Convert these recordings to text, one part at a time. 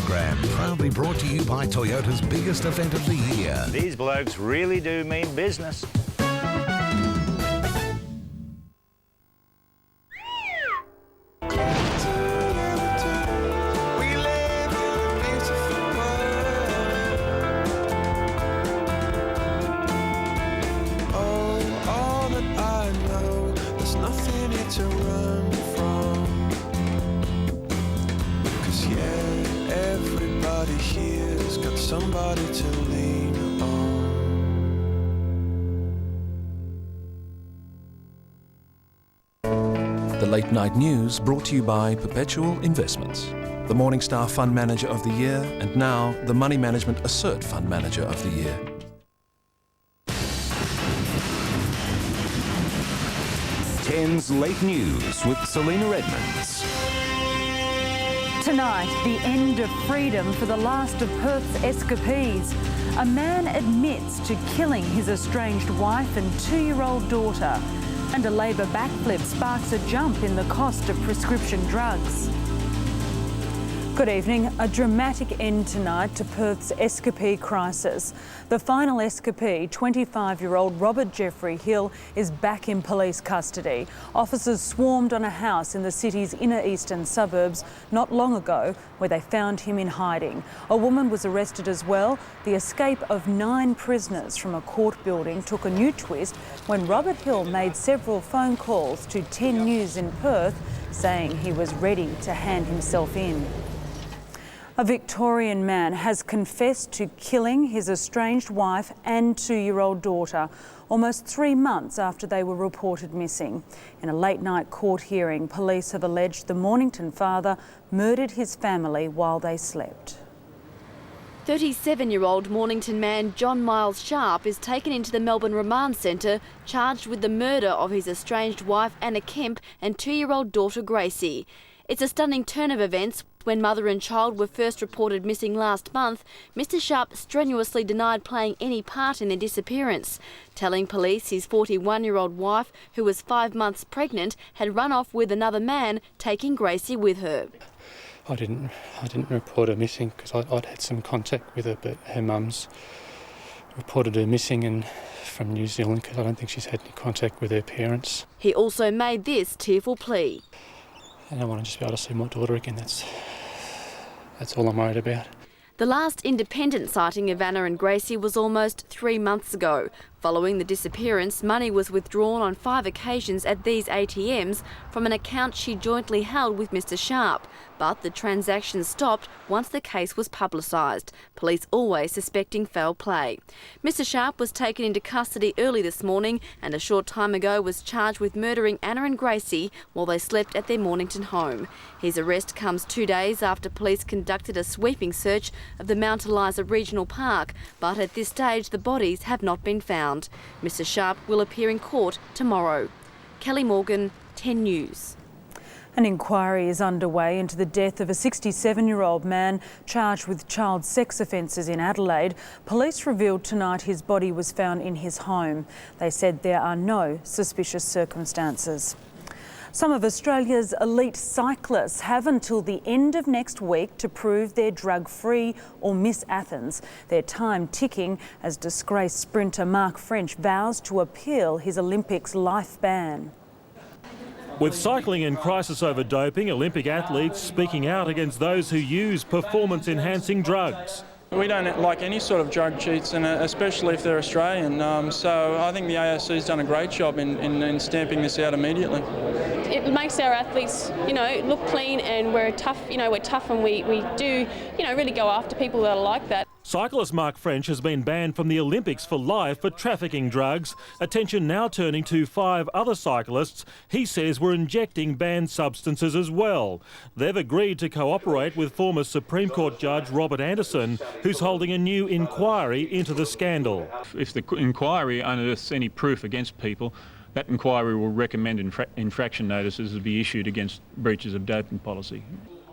program, proudly brought to you by Toyota's biggest event of the year. These blokes really do mean business. Somebody to lean on. The Late Night News brought to you by Perpetual Investments, the Morningstar Fund Manager of the Year, and now the Money Management Assert Fund Manager of the Year. Ten's Late News with Celina Edmonds. Tonight, the end of freedom for the last of Perth's escapees. A man admits to killing his estranged wife and 2-year-old daughter. And a Labor backflip sparks a jump in the cost of prescription drugs. Good evening. A dramatic end tonight to Perth's escapee crisis. The final escapee, 25-year-old Robert Jeffrey Hill, is back in police custody. Officers swarmed on a house in the city's inner eastern suburbs not long ago, where they found him in hiding. A woman was arrested as well. The escape of 9 prisoners from a court building took a new twist when Robert Hill made several phone calls to 10 News in Perth, saying he was ready to hand himself in. A Victorian man has confessed to killing his estranged wife and 2-year-old daughter almost 3 months after they were reported missing. In a late-night court hearing, police have alleged the Mornington father murdered his family while they slept. 37-year-old Mornington man John Miles Sharp is taken into the Melbourne Remand Centre, charged with the murder of his estranged wife Anna Kemp and 2-year-old daughter Gracie. It's a stunning turn of events. When mother and child were first reported missing last month, Mr Sharp strenuously denied playing any part in their disappearance, telling police his 41-year-old wife, who was 5 months pregnant, had run off with another man, taking Gracie with her. I didn't report her missing because I'd had some contact with her, but her mum's reported her missing and from New Zealand because I don't think she's had any contact with her parents. He also made this tearful plea. And I want to just be able to see my daughter again. That's all I'm worried about. The last independent sighting of Anna and Gracie was almost 3 months ago. Following the disappearance, money was withdrawn on 5 occasions at these ATMs from an account she jointly held with Mr Sharp. But the transaction stopped once the case was publicised, police always suspecting foul play. Mr Sharp was taken into custody early this morning and a short time ago was charged with murdering Anna and Gracie while they slept at their Mornington home. His arrest comes 2 days after police conducted a sweeping search of the Mount Eliza Regional Park, but at this stage the bodies have not been found. Mr Sharp will appear in court tomorrow. Kelly Morgan, 10 News. An inquiry is underway into the death of a 67-year-old man charged with child sex offences in Adelaide. Police revealed tonight his body was found in his home. They said there are no suspicious circumstances. Some of Australia's elite cyclists have until the end of next week to prove they're drug-free or miss Athens. Their time ticking as disgraced sprinter Mark French vows to appeal his Olympics life ban. With cycling in crisis over doping, Olympic athletes speaking out against those who use performance-enhancing drugs. We don't like any sort of drug cheats, and especially if they're Australian. So I think the ARC's done a great job in stamping this out immediately. It makes our athletes, look clean, and we're tough. We're tough, and we do, really go after people that are like that. Cyclist Mark French has been banned from the Olympics for life for trafficking drugs. Attention now turning to 5 other cyclists he says were injecting banned substances as well. They've agreed to cooperate with former Supreme Court Judge Robert Anderson, who's holding a new inquiry into the scandal. If the inquiry unearths any proof against people, that inquiry will recommend infraction notices to be issued against breaches of doping policy.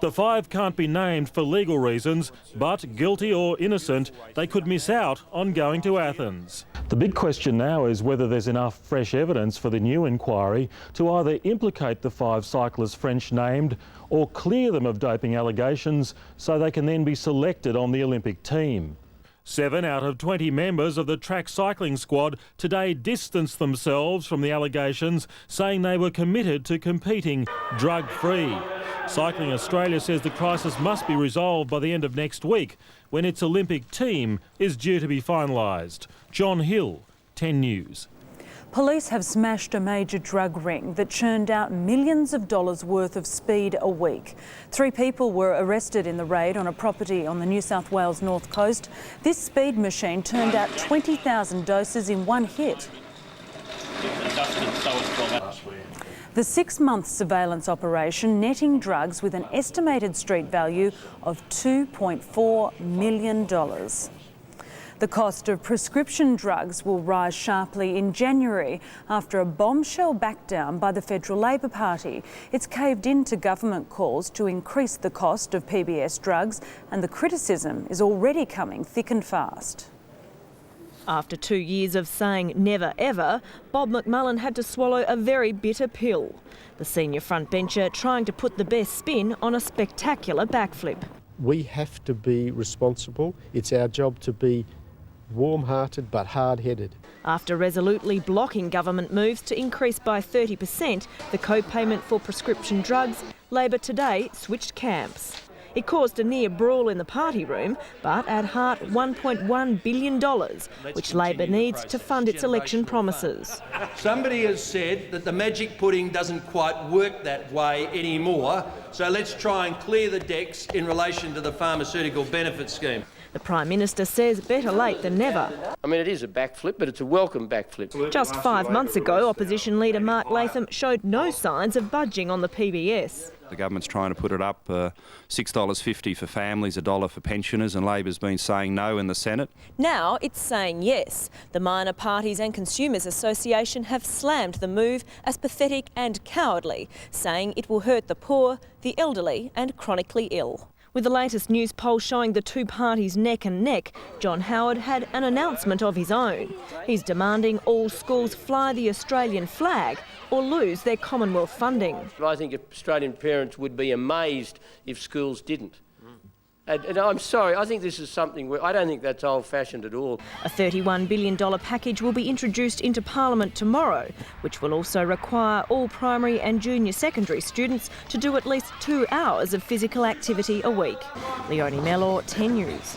The 5 can't be named for legal reasons, but guilty or innocent, they could miss out on going to Athens. The big question now is whether there's enough fresh evidence for the new inquiry to either implicate the 5 cyclists French named or clear them of doping allegations so they can then be selected on the Olympic team. 7 out of 20 members of the track cycling squad today distanced themselves from the allegations, saying they were committed to competing drug-free. Cycling Australia says the crisis must be resolved by the end of next week, when its Olympic team is due to be finalised. John Hill, 10 News. Police have smashed a major drug ring that churned out millions of dollars worth of speed a week. 3 people were arrested in the raid on a property on the New South Wales North Coast. This speed machine turned out 20,000 doses in one hit. The 6-month surveillance operation netting drugs with an estimated street value of $2.4 million. The cost of prescription drugs will rise sharply in January after a bombshell backdown by the Federal Labor Party. It's caved into government calls to increase the cost of PBS drugs, and the criticism is already coming thick and fast. After 2 years of saying never ever, Bob McMullen had to swallow a very bitter pill. The senior frontbencher trying to put the best spin on a spectacular backflip. We have to be responsible. It's our job to be warm-hearted but hard-headed. After resolutely blocking government moves to increase by 30% the co-payment for prescription drugs, Labor today switched camps. It caused a near brawl in the party room, but at heart $1.1 billion, which Labor needs to fund its election promises. Somebody has said that the magic pudding doesn't quite work that way anymore, so let's try and clear the decks in relation to the pharmaceutical benefit scheme. The Prime Minister says better late than never. I mean, it is a backflip, but it's a welcome backflip. Just 5 months ago, opposition leader Mark Latham showed no signs of budging on the PBS. The government's trying to put it up $6.50 for families, $1 for pensioners, and Labor's been saying no in the Senate. Now it's saying yes. The Minor Parties and Consumers Association have slammed the move as pathetic and cowardly, saying it will hurt the poor, the elderly and chronically ill. With the latest news poll showing the 2 parties neck and neck, John Howard had an announcement of his own. He's demanding all schools fly the Australian flag or lose their Commonwealth funding. I think Australian parents would be amazed if schools didn't. And I'm sorry, I think this is something where I don't think that's old-fashioned at all. A $31 billion package will be introduced into Parliament tomorrow, which will also require all primary and junior secondary students to do at least 2 hours of physical activity a week. Leonie Mellor, 10 News.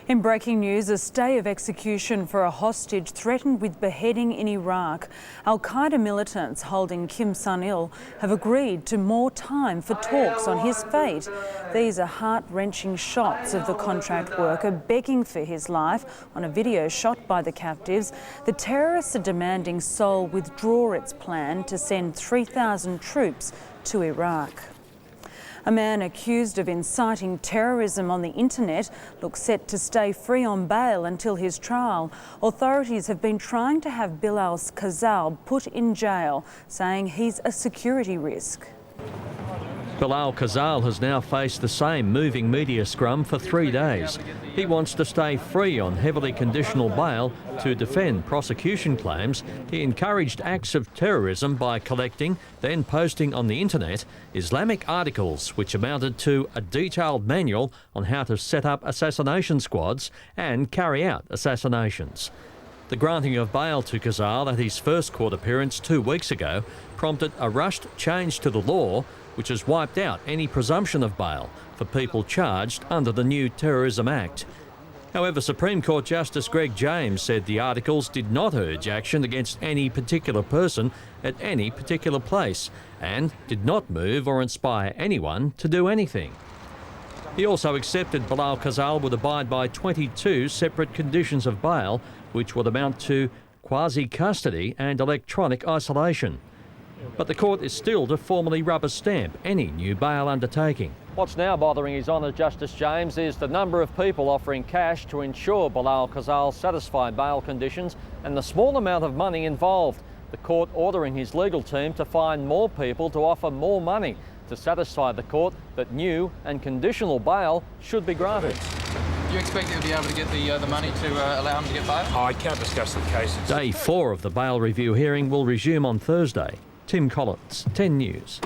In breaking news, a stay of execution for a hostage threatened with beheading in Iraq. Al-Qaeda militants holding Kim Sun-il have agreed to more time for talks on his fate. These are heart-wrenching shots of the contract worker begging for his life on a video shot by the captives. The terrorists are demanding Seoul withdraw its plan to send 3,000 troops to Iraq. A man accused of inciting terrorism on the internet looks set to stay free on bail until his trial. Authorities have been trying to have Bilal Khazal put in jail, saying he's a security risk. Bilal Khazal has now faced the same moving media scrum for 3 days. He wants to stay free on heavily conditional bail to defend prosecution claims he encouraged acts of terrorism by collecting, then posting on the internet, Islamic articles which amounted to a detailed manual on how to set up assassination squads and carry out assassinations. The granting of bail to Khazal at his first court appearance 2 weeks ago prompted a rushed change to the law which has wiped out any presumption of bail for people charged under the new Terrorism Act. However, Supreme Court Justice Greg James said the articles did not urge action against any particular person at any particular place and did not move or inspire anyone to do anything. He also accepted Bilal Khazal would abide by 22 separate conditions of bail, which would amount to quasi-custody and electronic isolation. But the court is still to formally rubber stamp any new bail undertaking. What's now bothering His Honour Justice James is the number of people offering cash to ensure Bilal Khazal satisfy bail conditions and the small amount of money involved. The court ordering his legal team to find more people to offer more money to satisfy the court that new and conditional bail should be granted. Do you expect you'll be able to get the money to allow them to get bail? I can't discuss the cases. Day 4 of the bail review hearing will resume on Thursday. Tim Collins, 10 News.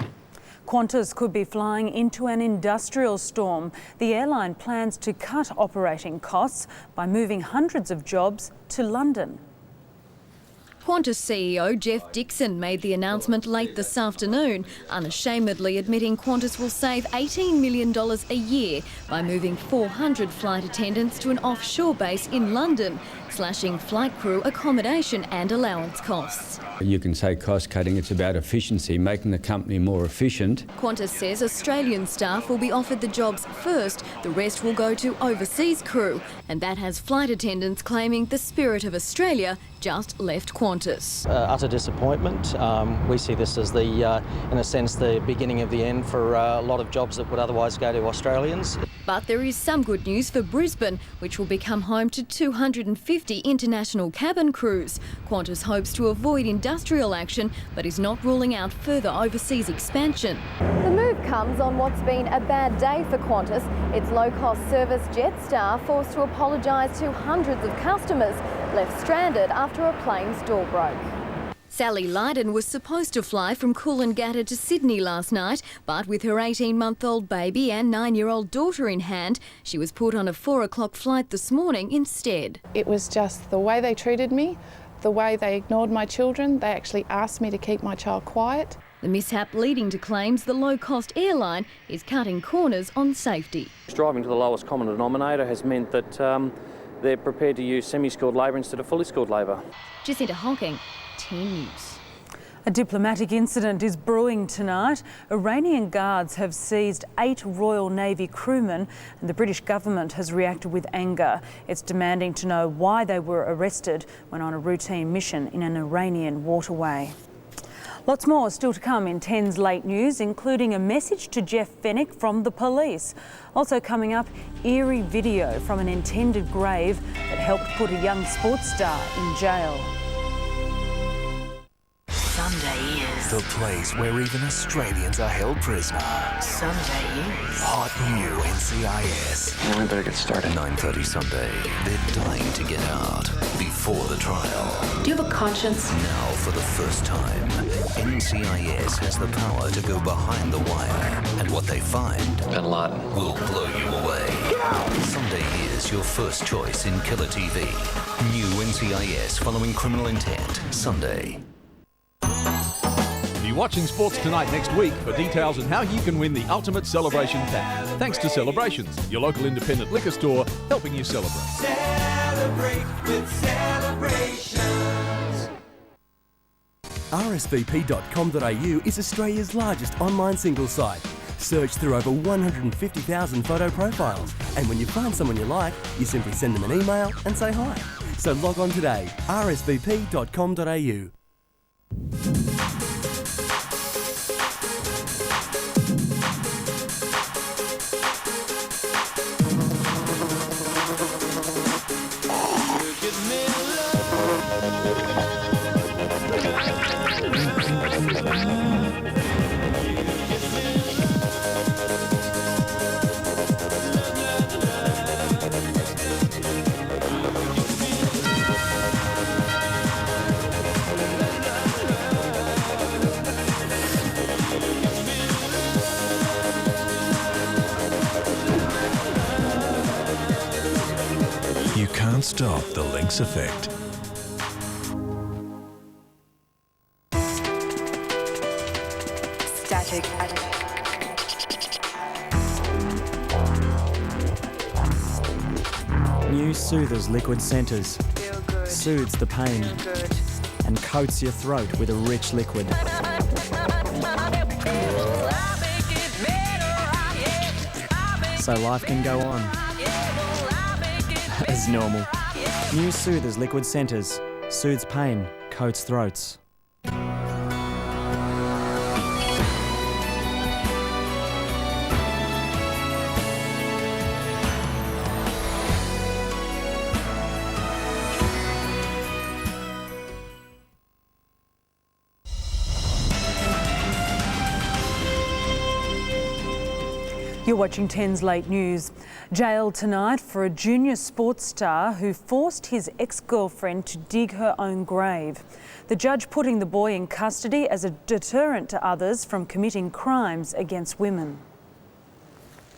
Qantas could be flying into an industrial storm. The airline plans to cut operating costs by moving hundreds of jobs to London. Qantas CEO Jeff Dixon made the announcement late this afternoon, unashamedly admitting Qantas will save $18 million a year by moving 400 flight attendants to an offshore base in London, slashing flight crew accommodation and allowance costs. You can say cost cutting, it's about efficiency, making the company more efficient. Qantas says Australian staff will be offered the jobs first, the rest will go to overseas crew, and that has flight attendants claiming the spirit of Australia just left Qantas. Utter disappointment. We see this as in a sense, the beginning of the end for a lot of jobs that would otherwise go to Australians. But there is some good news for Brisbane, which will become home to 250 international cabin crews. Qantas hopes to avoid industrial action, but is not ruling out further overseas expansion. The move comes on what's been a bad day for Qantas. Its low-cost service Jetstar forced to apologise to hundreds of customers left stranded after a plane's door broke. Sally Lydon was supposed to fly from Coolangatta to Sydney last night, but with her 18-month-old baby and 9-year-old daughter in hand, she was put on a 4 o'clock flight this morning instead. It was just the way they treated me, the way they ignored my children. They actually asked me to keep my child quiet. The mishap leading to claims the low-cost airline is cutting corners on safety. Striving to the lowest common denominator has meant that they're prepared to use semi-skilled labour instead of fully skilled labour. Jacinta Hocking, 10 News. A diplomatic incident is brewing tonight. Iranian guards have seized 8 Royal Navy crewmen and the British government has reacted with anger. It's demanding to know why they were arrested when on a routine mission in an Iranian waterway. Lots more still to come in 10's late news, including a message to Jeff Fenich from the police. Also coming up, eerie video from an intended grave that helped put a young sports star in jail. Sunday is the place where even Australians are held prisoner. Sunday is hot new NCIS. We better get started. 9:30 Sunday. They're dying to get out before the trial. Do you have a conscience? Now, for the first time, NCIS has the power to go behind the wire, and what they find Bin Laden will blow you away. Sunday is your first choice in killer TV. New NCIS following Criminal Intent. Sunday. Be watching Sports Tonight next week for details on how you can win the ultimate celebration pack. Thanks to Celebrations, your local independent liquor store, helping you celebrate. Celebrate with celebrations. RSVP.com.au is Australia's largest online singles site. Search through over 150,000 photo profiles, and when you find someone you like, you simply send them an email and say hi. So log on today, rsvp.com.au. You can't stop the Lynx effect. Static. New Soothers liquid centres. Soothes the pain and coats your throat with a rich liquid. So life can go on as normal. New Soothers liquid centres. Soothes pain, coats throats. You're watching 10's Late News. Jailed tonight for a junior sports star who forced his ex-girlfriend to dig her own grave. The judge putting the boy in custody as a deterrent to others from committing crimes against women.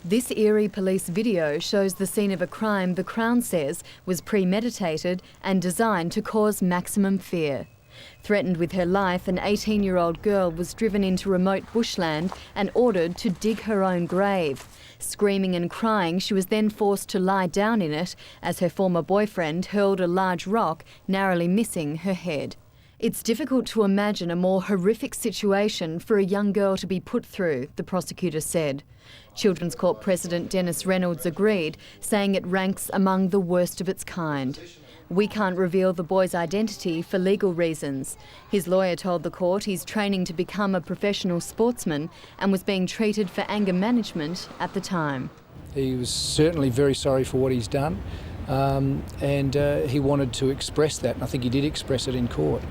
This eerie police video shows the scene of a crime the Crown says was premeditated and designed to cause maximum fear. Threatened with her life, an 18-year-old girl was driven into remote bushland and ordered to dig her own grave. Screaming and crying, she was then forced to lie down in it as her former boyfriend hurled a large rock, narrowly missing her head. It's difficult to imagine a more horrific situation for a young girl to be put through, the prosecutor said. Children's Court President Dennis Reynolds agreed, saying it ranks among the worst of its kind. We can't reveal the boy's identity for legal reasons. His lawyer told the court he's training to become a professional sportsman and was being treated for anger management at the time. He was certainly very sorry for what he's done, and he wanted to express that, and I think he did express it in court.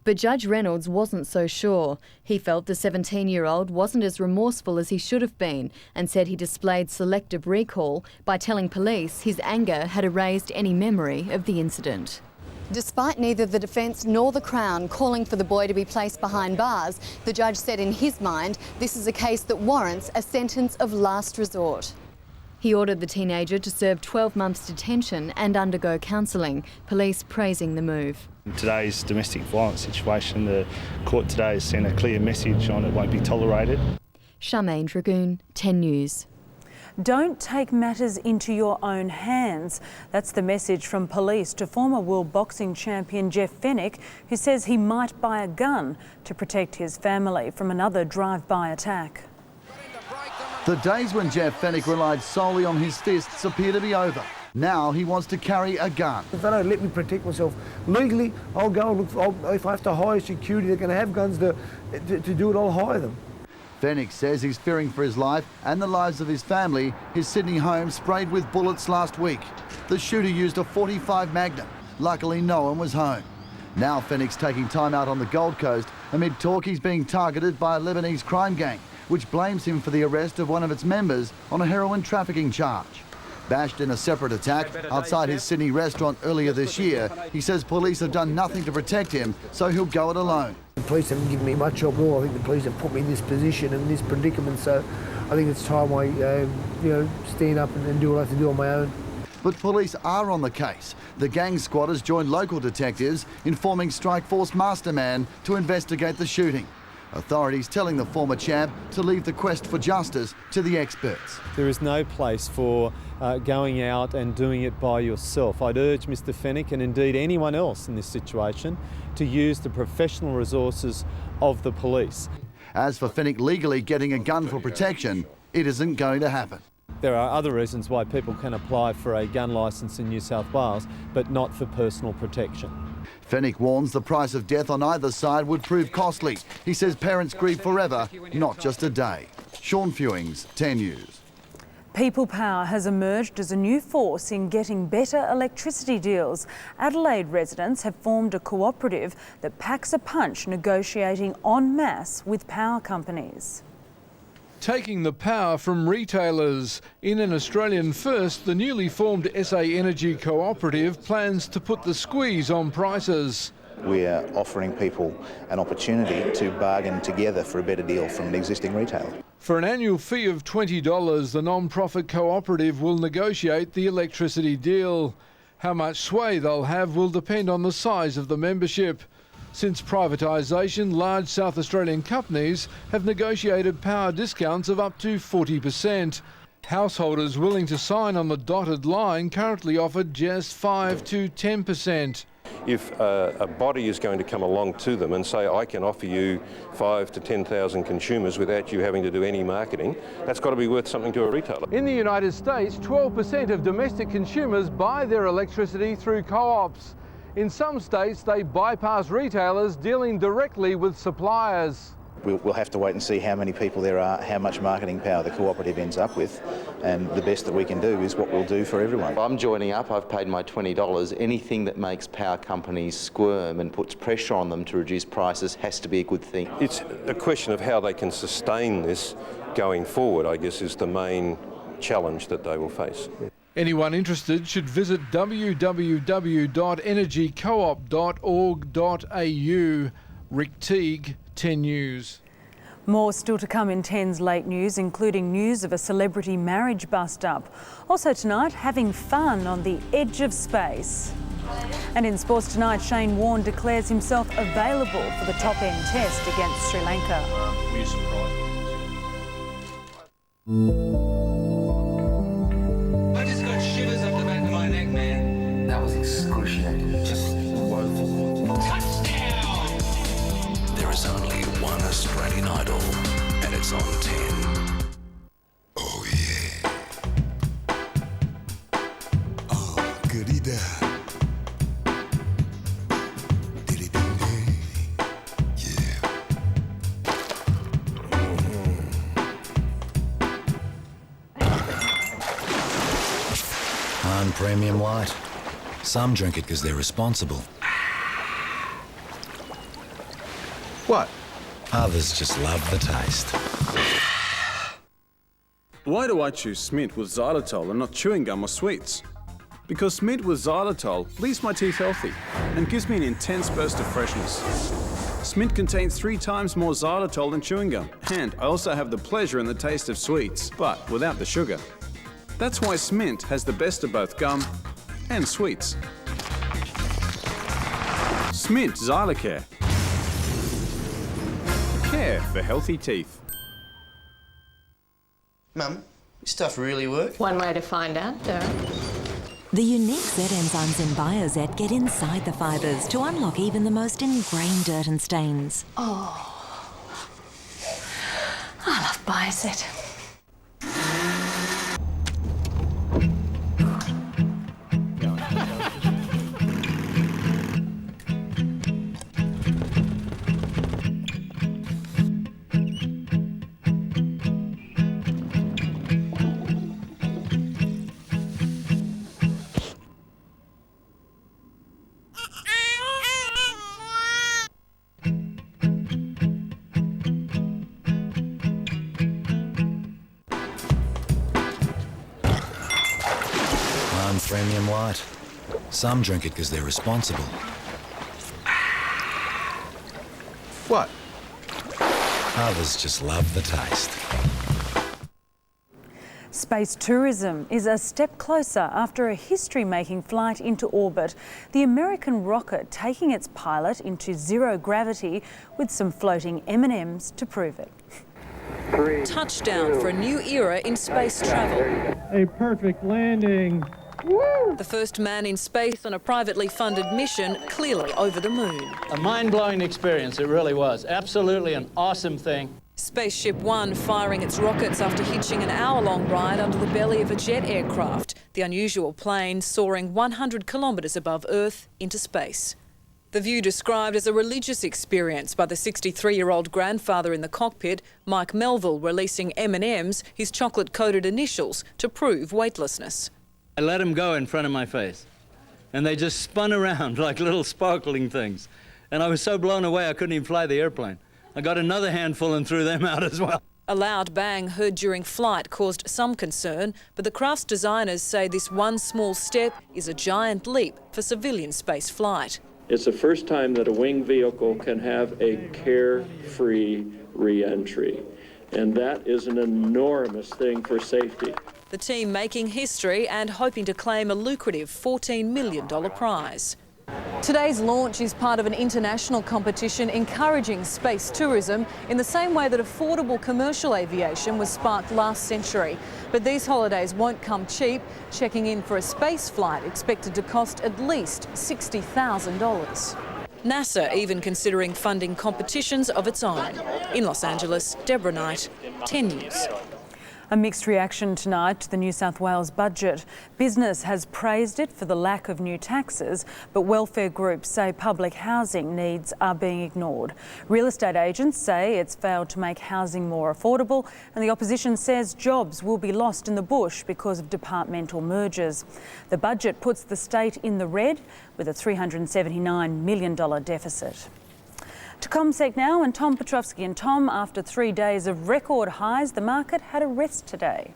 But Judge Reynolds wasn't so sure. He felt the 17-year-old wasn't as remorseful as he should have been and said he displayed selective recall by telling police his anger had erased any memory of the incident. Despite neither the defence nor the Crown calling for the boy to be placed behind bars, the judge said in his mind this is a case that warrants a sentence of last resort. He ordered the teenager to serve 12 months detention and undergo counselling, police praising the move. In today's domestic violence situation, the court today has sent a clear message on it won't be tolerated. Charmaine Dragoon, 10 News. Don't take matters into your own hands. That's the message from police to former world boxing champion Jeff Fenich, who says he might buy a gun to protect his family from another drive-by attack. The days when Jeff Fenich relied solely on his fists appear to be over. Now he wants to carry a gun. If they don't let me protect myself legally, I'll go and look. If I have to hire security, they're going to have guns to do it, I'll hire them. Fenich says he's fearing for his life and the lives of his family. His Sydney home sprayed with bullets last week. The shooter used a .45 Magnum. Luckily, no one was home. Now Fenich's taking time out on the Gold Coast amid talk he's being targeted by a Lebanese crime gang, which blames him for the arrest of one of its members on a heroin trafficking charge. Bashed in a separate attack outside his Sydney restaurant earlier this year, he says police have done nothing to protect him, so he'll go it alone. The police haven't given me much help at all. I think the police have put me in this position and this predicament, so I think it's time I stand up and do what I have to do on my own. But police are on the case. The gang squatters joined local detectives, informing Strike Force masterman to investigate the shooting. Authorities telling the former champ to leave the quest for justice to the experts. There is no place for going out and doing it by yourself. I'd urge Mr Fenich and indeed anyone else in this situation to use the professional resources of the police. As for Fenich legally getting a gun for protection, it isn't going to happen. There are other reasons why people can apply for a gun licence in New South Wales, but not for personal protection. Fenich warns the price of death on either side would prove costly. He says parents grieve forever, not just a day. Sean Fewings, 10 News. People power has emerged as a new force in getting better electricity deals. Adelaide residents have formed a cooperative that packs a punch negotiating en masse with power companies. Taking the power from retailers. In an Australian first, the newly formed SA Energy Cooperative plans to put the squeeze on prices. We are offering people an opportunity to bargain together for a better deal from an existing retailer. For an annual fee of $20, the non-profit cooperative will negotiate the electricity deal. How much sway they'll have will depend on the size of the membership. Since privatisation, large South Australian companies have negotiated power discounts of up to 40%. Householders willing to sign on the dotted line currently offered just 5 to 10%. If a body is going to come along to them and say, I can offer you 5 to 10,000 consumers without you having to do any marketing, that's got to be worth something to a retailer. In the United States, 12% of domestic consumers buy their electricity through co-ops. In some states, they bypass retailers dealing directly with suppliers. We'll have to wait and see how many people there are, how much marketing power the cooperative ends up with, and the best that we can do is what we'll do for everyone. I'm joining up, I've paid my $20. Anything that makes power companies squirm and puts pressure on them to reduce prices has to be a good thing. It's a question of how they can sustain this going forward, I guess, is the main challenge that they will face. Anyone interested should visit www.energycoop.org.au. Rick Teague, 10 News. More still to come in 10's late news, including news of a celebrity marriage bust-up. Also tonight, having fun on the edge of space. And in sports tonight, Shane Warne declares himself available for the top-end test against Sri Lanka. Were you surprised? I just got shivers up the back of my neck, man. That was excruciating. Just woeful. Touchdown! There is only one Australian Idol, and it's on 10. Oh, yeah. Oh, goody da. Premium light. Some drink it because they're responsible. What? Others just love the taste. Why do I choose Smint with xylitol and not chewing gum or sweets? Because Smint with xylitol leaves my teeth healthy and gives me an intense burst of freshness. Smint contains 3 times more xylitol than chewing gum, and I also have the pleasure and the taste of sweets, but without the sugar. That's why Smint has the best of both gum and sweets. Smint Xylocare. Care for healthy teeth. Mum, this stuff really works? One way to find out, Darren. The unique Z enzymes in BioZ get inside the fibres to unlock even the most ingrained dirt and stains. Oh, I love BioZ. Premium light. Some drink it because they're responsible. What? Others just love the taste. Space tourism is a step closer after a history-making flight into orbit. The American rocket taking its pilot into zero gravity with some floating M&Ms to prove it. Touchdown for a new era in space travel. A perfect landing. Woo! The first man in space on a privately funded mission, clearly over the moon. A mind-blowing experience, it really was. Absolutely an awesome thing. Spaceship One firing its rockets after hitching an hour-long ride under the belly of a jet aircraft, the unusual plane soaring 100 kilometres above Earth into space. The view described as a religious experience by the 63-year-old grandfather in the cockpit, Mike Melville, releasing M&Ms, his chocolate-coated initials, to prove weightlessness. I let them go in front of my face, and they just spun around like little sparkling things. And I was so blown away I couldn't even fly the airplane. I got another handful and threw them out as well. A loud bang heard during flight caused some concern, but the craft's designers say this one small step is a giant leap for civilian space flight. It's the first time that a winged vehicle can have a carefree re-entry, and that is an enormous thing for safety. The team making history and hoping to claim a lucrative $14 million prize. Today's launch is part of an international competition encouraging space tourism in the same way that affordable commercial aviation was sparked last century. But these holidays won't come cheap. Checking in for a space flight expected to cost at least $60,000. NASA even considering funding competitions of its own. In Los Angeles, Deborah Knight, 10 News. A mixed reaction tonight to the New South Wales budget. Business has praised it for the lack of new taxes, but welfare groups say public housing needs are being ignored. Real estate agents say it's failed to make housing more affordable, and the opposition says jobs will be lost in the bush because of departmental mergers. The budget puts the state in the red with a $379 million deficit. To ComSec now, and Tom Petrovsky. And Tom, after 3 days of record highs, the market had a rest today.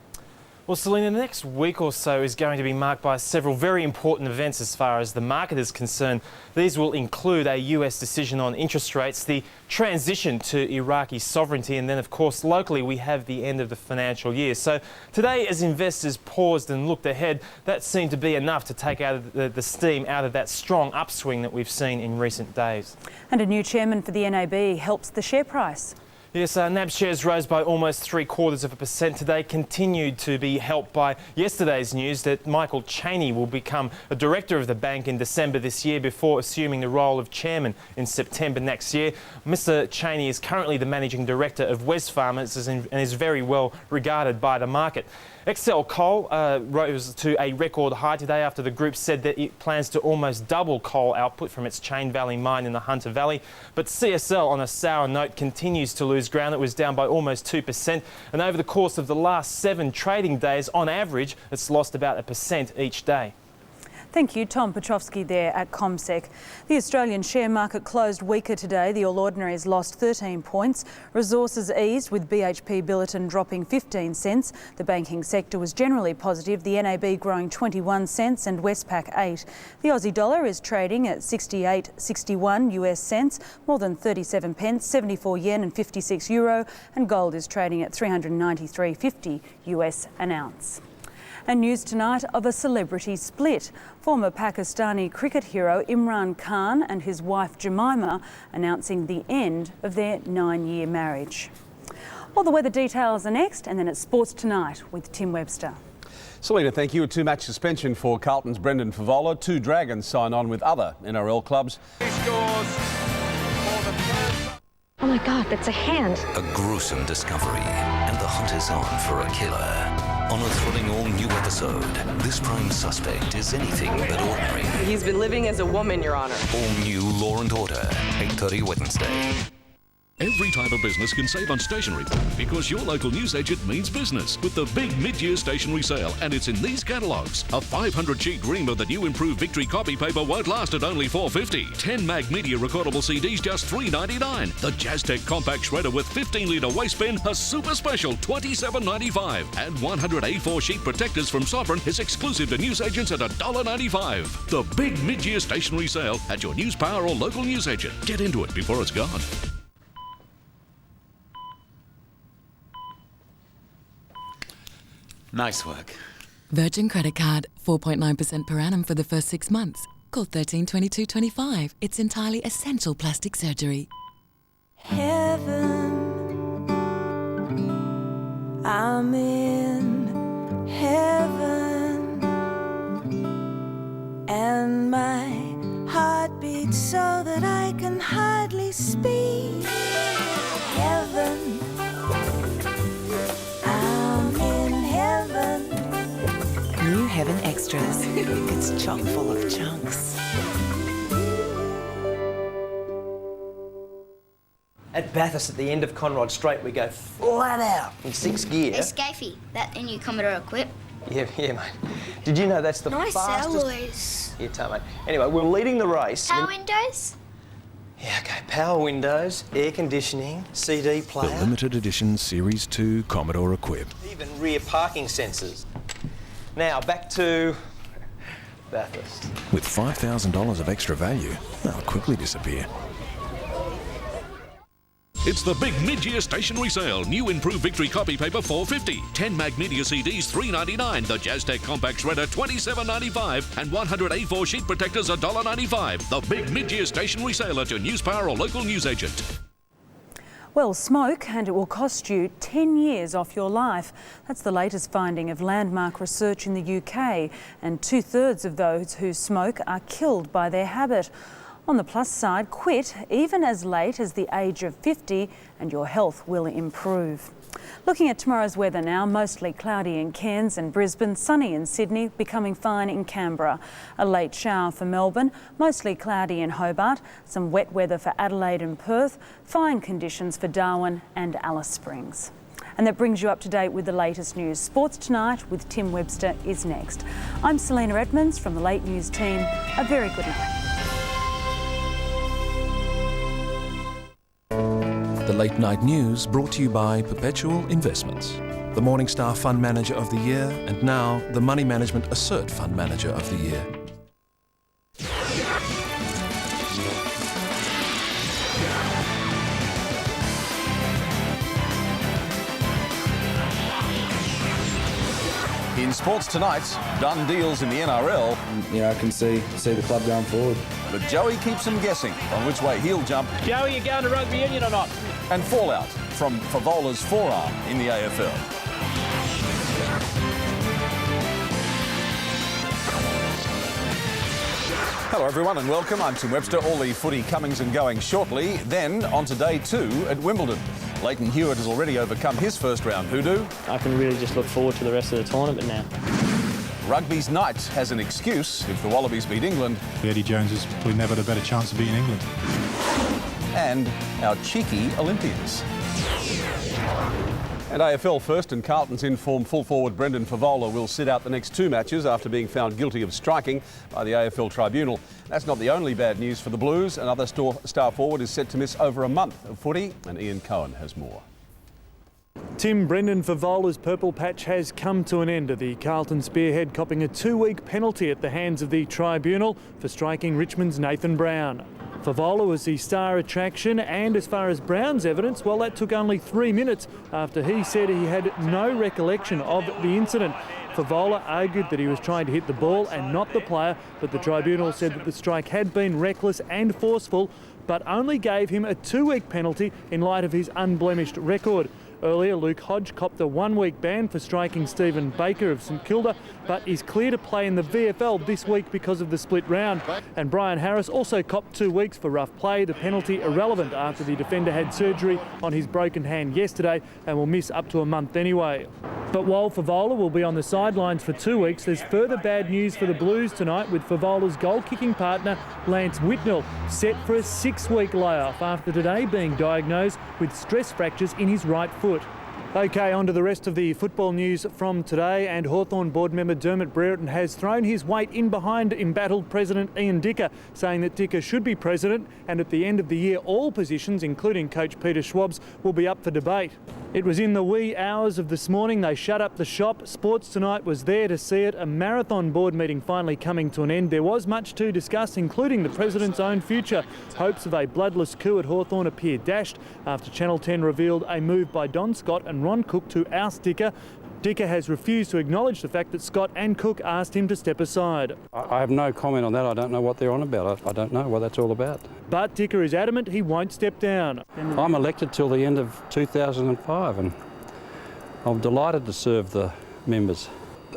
Well, Celina, the next week or so is going to be marked by several very important events as far as the market is concerned. These will include a US decision on interest rates, the transition to Iraqi sovereignty, and then, of course, locally we have the end of the financial year. So today, as investors paused and looked ahead, that seemed to be enough to take out the steam out of that strong upswing that we've seen in recent days. And a new chairman for the NAB helps the share price. Yes, NAB shares rose by almost 0.75% today, continued to be helped by yesterday's news that Michael Chaney will become a director of the bank in December this year before assuming the role of chairman in September next year. Mr Chaney is currently the managing director of Wesfarmers and is very well regarded by the market. Excel Coal rose to a record high today after the group said that it plans to almost double coal output from its Chain Valley mine in the Hunter Valley. But CSL, on a sour note, continues to lose ground. It was down by almost 2%, and over the course of the last 7 trading days, on average, it's lost about 1% each day. Thank you, Tom Petrovsky there at ComSec. The Australian share market closed weaker today. The All Ordinaries lost 13 points. Resources eased with BHP Billiton dropping 15 cents. The banking sector was generally positive, the NAB growing 21 cents and Westpac 8. The Aussie dollar is trading at 68.61 US cents, more than 37 pence, 74 yen and 56 euro, and gold is trading at 393.50 US an ounce. And news tonight of a celebrity split. Former Pakistani cricket hero Imran Khan and his wife Jemima announcing the end of their 9-year marriage. All the weather details are next, and then it's Sports Tonight with Tim Webster. Celina, thank you. A 2-match suspension for Carlton's Brendan Favola. 2 Dragons sign on with other NRL clubs. Oh my God, that's a hand. A gruesome discovery, and the hunt is on for a killer. On a thrilling all-new episode, this prime suspect is anything but ordinary. He's been living as a woman, Your Honor. All new Law and Order, 8:30 Wednesday. Every type of business can save on stationery because your local newsagent means business with the big mid-year stationery sale, and it's in these catalogues. A 500-sheet ream of the new improved Victory copy paper won't last at only $4.50. 10 Mag Media recordable CDs just $3.99. The Jazztec compact shredder with 15-litre waste bin, a super special $27.95. And 100 A4 sheet protectors from Sovereign is exclusive to newsagents at $1.95. The big mid-year stationery sale at your News Power or local newsagent. Get into it before it's gone. Nice work. Virgin Credit Card, 4.9% per annum for the first 6 months. Call 132225. It's entirely essential plastic surgery. Heaven, I'm in heaven, and my heart beats so that I can hardly speak. Heaven, New Heaven Extras. It's chock full of chunks. At Bathurst, at the end of Conrod Straight, we go flat out in 6th gear. Escapee, that the new Commodore equip. Yeah, mate. Did you know that's the nice fastest... alloys. Yeah, mate. Anyway, we're leading the race. Power windows? Yeah, OK. Power windows, air conditioning, CD player. The limited edition Series 2 Commodore equip. Even rear parking sensors. Now, back to Bathurst. With $5,000 of extra value, they'll quickly disappear. It's the big mid-year stationery sale. New improved Victory copy paper $4.50. 10 Mag Media CDs $3.99. The Jazztec compact shredder $27.95. And 100 A4 sheet protectors $1.95. The big mid-year stationery sale at your News Power or local newsagent. Well, smoke, and it will cost you 10 years off your life. That's the latest finding of landmark research in the UK, and 2/3 of those who smoke are killed by their habit. On the plus side, quit even as late as the age of 50 and your health will improve. Looking at tomorrow's weather now, mostly cloudy in Cairns and Brisbane, sunny in Sydney, becoming fine in Canberra. A late shower for Melbourne, mostly cloudy in Hobart, some wet weather for Adelaide and Perth, fine conditions for Darwin and Alice Springs. And that brings you up to date with the latest news. Sports Tonight with Tim Webster is next. I'm Celina Edmonds from the Late News team. A very good night. The Late Night News brought to you by Perpetual Investments. the Morningstar Fund Manager of the Year, and now the Money Management Assert Fund Manager of the Year. In sports tonight, done deals in the NRL. I can see the club going forward. But Joey keeps him guessing on which way he'll jump. Joey, you going to Rugby Union or not? And fallout from Favola's forearm in the AFL. Hello everyone and welcome. I'm Tim Webster. All the footy comings and goings shortly. Then on to day 2 at Wimbledon. Leighton Hewitt has already overcome his first round hoodoo. I can really just look forward to the rest of the tournament now. Rugby's night has an excuse if the Wallabies beat England. Eddie Jones has probably never had a better chance of beating England. And our cheeky Olympians. And AFL first, and Carlton's in-form full forward Brendan Favola will sit out the next 2 matches after being found guilty of striking by the AFL tribunal. That's not the only bad news for the Blues. Another star forward is set to miss over a month of footy, and Ian Cohen has more. Tim, Brendan Favola's purple patch has come to an end. The Carlton spearhead copping a 2-week penalty at the hands of the tribunal for striking Richmond's Nathan Brown. Favola was the star attraction, and as far as Brown's evidence, well, that took only 3 minutes after he said he had no recollection of the incident. Favola argued that he was trying to hit the ball and not the player, but the tribunal said that the strike had been reckless and forceful, but only gave him a 2-week penalty in light of his unblemished record. Earlier, Luke Hodge copped a 1-week ban for striking Stephen Baker of St Kilda, but is clear to play in the VFL this week because of the split round. And Brian Harris also copped 2 weeks for rough play, the penalty irrelevant after the defender had surgery on his broken hand yesterday and will miss up to a month anyway. But while Favola will be on the sidelines for 2 weeks, there's further bad news for the Blues tonight, with Favola's goal-kicking partner Lance Whitnell set for a 6-week layoff after today being diagnosed with stress fractures in his right foot. OK, on to the rest of the football news from today, and Hawthorn board member Dermot Brereton has thrown his weight in behind embattled President Ian Dicker, saying that Dicker should be president, and at the end of the year all positions, including coach Peter Schwab's, will be up for debate. It was in the wee hours of this morning they shut up the shop. Sports Tonight was there to see it. A marathon board meeting finally coming to an end. There was much to discuss, including the president's own future. Hopes of a bloodless coup at Hawthorn appear dashed after Channel 10 revealed a move by Don Scott and Ron Cook to oust Dicker. Dicker has refused to acknowledge the fact that Scott and Cook asked him to step aside. I have no comment on that. I don't know what they're on about. I don't know what that's all about. But Dicker is adamant he won't step down. I'm elected till the end of 2005 and I'm delighted to serve the members.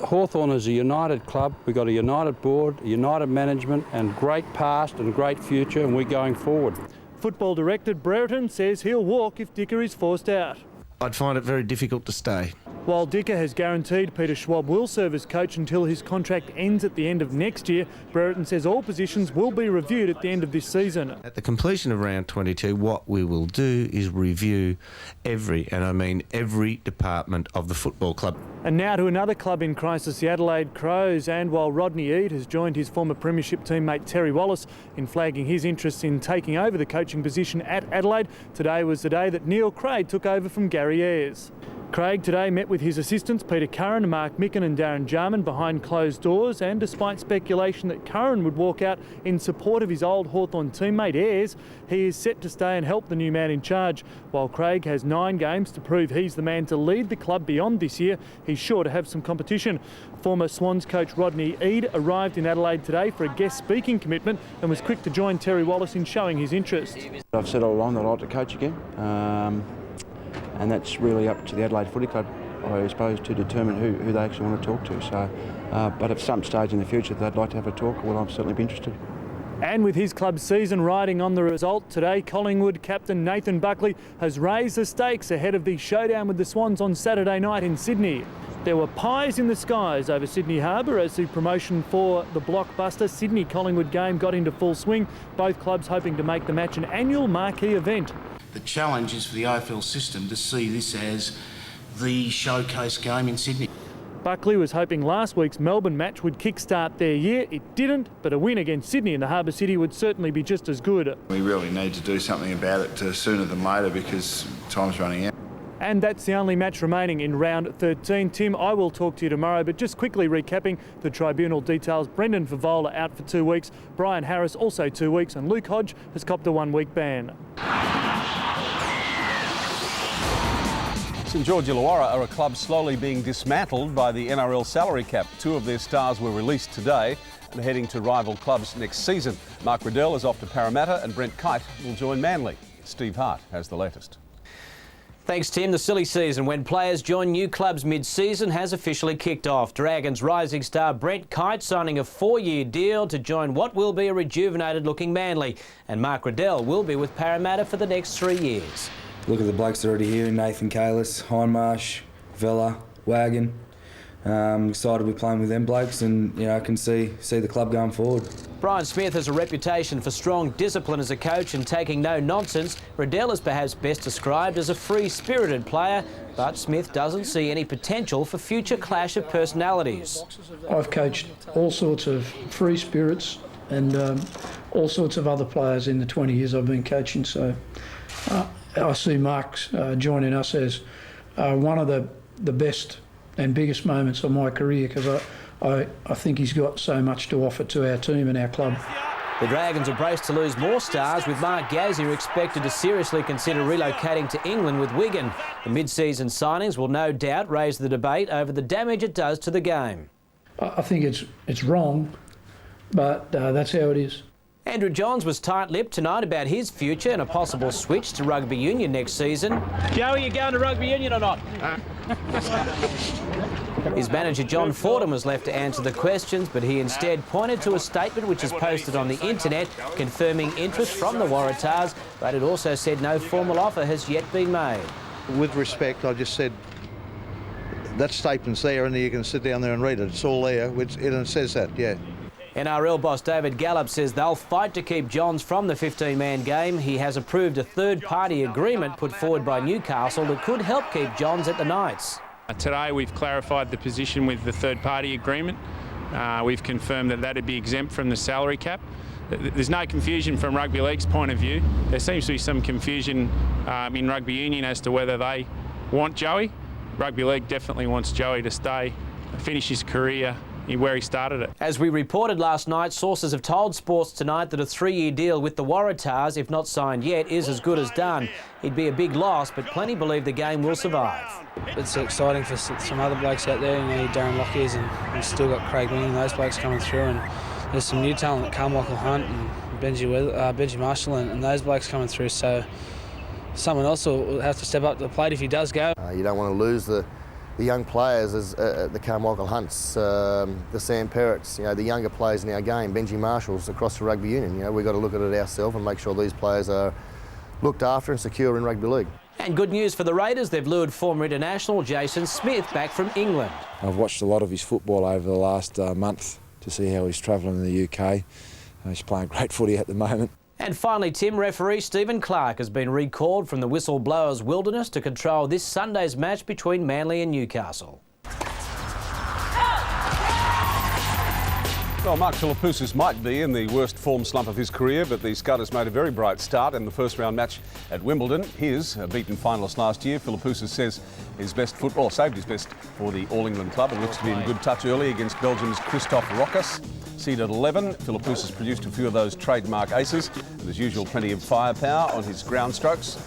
Hawthorn is a united club. We've got a united board, a united management and great past and great future, and we're going forward. Football director Brereton says he'll walk if Dicker is forced out. I'd find it very difficult to stay. While Dicker has guaranteed Peter Schwab will serve as coach until his contract ends at the end of next year, Brereton says all positions will be reviewed at the end of this season. At the completion of round 22, what we will do is review every department of the football club. And now to another club in crisis, the Adelaide Crows, and while Rodney Eade has joined his former premiership teammate Terry Wallace in flagging his interest in taking over the coaching position at Adelaide, today was the day that Neil Craig took over from Gary Ayres. Craig today met with his assistants Peter Curran, Mark Micken and Darren Jarman behind closed doors, and despite speculation that Curran would walk out in support of his old Hawthorn teammate Ayres, he is set to stay and help the new man in charge. While Craig has 9 games to prove he's the man to lead the club beyond this year, he's sure to have some competition. Former Swans coach Rodney Eade arrived in Adelaide today for a guest speaking commitment and was quick to join Terry Wallace in showing his interest. I've said all along that I'd like to coach again. And that's really up to the Adelaide Footy Club, I suppose, to determine who they actually want to talk to. So, but at some stage in the future they'd like to have a talk, well, I'd certainly be interested. And with his club's season riding on the result today, Collingwood captain Nathan Buckley has raised the stakes ahead of the showdown with the Swans on Saturday night in Sydney. There were pies in the skies over Sydney Harbour as the promotion for the blockbuster Sydney-Collingwood game got into full swing, both clubs hoping to make the match an annual marquee event. The challenge is for the AFL system to see this as the showcase game in Sydney. Buckley was hoping last week's Melbourne match would kickstart their year. It didn't, but a win against Sydney in the Harbour City would certainly be just as good. We really need to do something about it sooner than later because time's running out. And that's the only match remaining in round 13. Tim, I will talk to you tomorrow, but just quickly recapping the tribunal details. Brendan Favola out for 2 weeks, Brian Harris also 2 weeks, and Luke Hodge has copped a 1 week ban. St George Illawarra are a club slowly being dismantled by the NRL salary cap. 2 of their stars were released today and heading to rival clubs next season. Mark Riddell is off to Parramatta and Brent Kite will join Manly. Steve Hart has the latest. Thanks, Tim. The silly season when players join new clubs mid-season has officially kicked off. Dragons rising star Brent Kite signing a 4-year deal to join what will be a rejuvenated-looking Manly. And Mark Riddell will be with Parramatta for the next 3 years. Look at the blokes already here, Nathan Kalis, Hindmarsh, Vella, Wagon. Excited to be playing with them blokes and, you know, I can see the club going forward. Brian Smith has a reputation for strong discipline as a coach and taking no nonsense. Riddell is perhaps best described as a free-spirited player, but Smith doesn't see any potential for future clash of personalities. I've coached all sorts of free spirits and all sorts of other players in the 20 years I've been coaching, so I see Mark's joining us as one of the best and biggest moments of my career, because I think he's got so much to offer to our team and our club. The Dragons are braced to lose more stars, with Mark Gazzier expected to seriously consider relocating to England with Wigan. The mid-season signings will no doubt raise the debate over the damage it does to the game. I think it's wrong, but that's how it is. Andrew Johns was tight-lipped tonight about his future and a possible switch to Rugby Union next season. Joey, you going to Rugby Union or not? His manager John Fordham was left to answer the questions, but he instead pointed to a statement which is posted on the internet confirming interest from the Waratahs, but it also said no formal offer has yet been made. With respect, I just said that statement's there and you can sit down there and read it. It's all there, and it says that, yeah. NRL boss David Gallup says they'll fight to keep Johns from the 15-man game. He has approved a third-party agreement put forward by Newcastle that could help keep Johns at the Knights. Today we've clarified the position with the third-party agreement. We've confirmed that that'd be exempt from the salary cap. There's no confusion from Rugby League's point of view. There seems to be some confusion in Rugby Union as to whether they want Joey. Rugby League definitely wants Joey to stay, finish his career where he started it. As we reported last night, sources have told Sports Tonight that a 3-year deal with the Waratahs, if not signed yet, is as good as done. It'd be a big loss, but plenty believe the game will survive. It's exciting for some other blokes out there, you know, Darren Lockies, and we've still got Craig Wing and those blokes coming through, and there's some new talent, Carmichael Hunt and Benji Marshall and those blokes coming through, so someone else will have to step up to the plate if he does go. You don't want to lose the young players as the Carmichael Hunts, the Sam Perrotts, you know, the younger players in our game, Benji Marshalls across the Rugby Union. You know, we've got to look at it ourselves and make sure these players are looked after and secure in Rugby League. And good news for the Raiders, they've lured former international Jason Smith back from England. I've watched a lot of his football over the last month to see how he's travelling in the UK. He's playing great footy at the moment. And finally, Tim, referee Stephen Clark has been recalled from the Whistleblowers Wilderness to control this Sunday's match between Manly and Newcastle. Well, Mark Philippoussis might be in the worst form slump of his career, but the Scudders made a very bright start in the first-round match at Wimbledon. His beaten finalist last year. Philippoussis says his best football, saved his best for the All-England club and looks to be in good touch early against Belgium's Christophe Roccas. Seeded 11, Philippoussis produced a few of those trademark aces, and as usual, plenty of firepower on his ground strokes.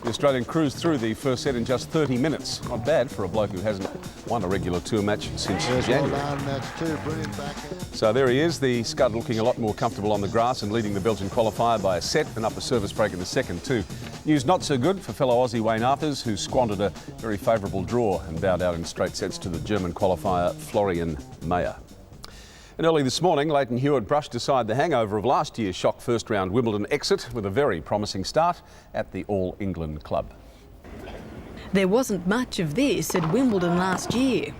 The Australian cruised through the first set in just 30 minutes. Not bad for a bloke who hasn't won a regular tour match since January. So there he is, the Scud looking a lot more comfortable on the grass and leading the Belgian qualifier by a set, and up a service break in the second too. News not so good for fellow Aussie Wayne Arthurs, who squandered a very favourable draw and bowed out in straight sets to the German qualifier Florian Mayer. And early this morning, Leighton Hewitt brushed aside the hangover of last year's shock first-round Wimbledon exit with a very promising start at the All-England club. There wasn't much of this at Wimbledon last year.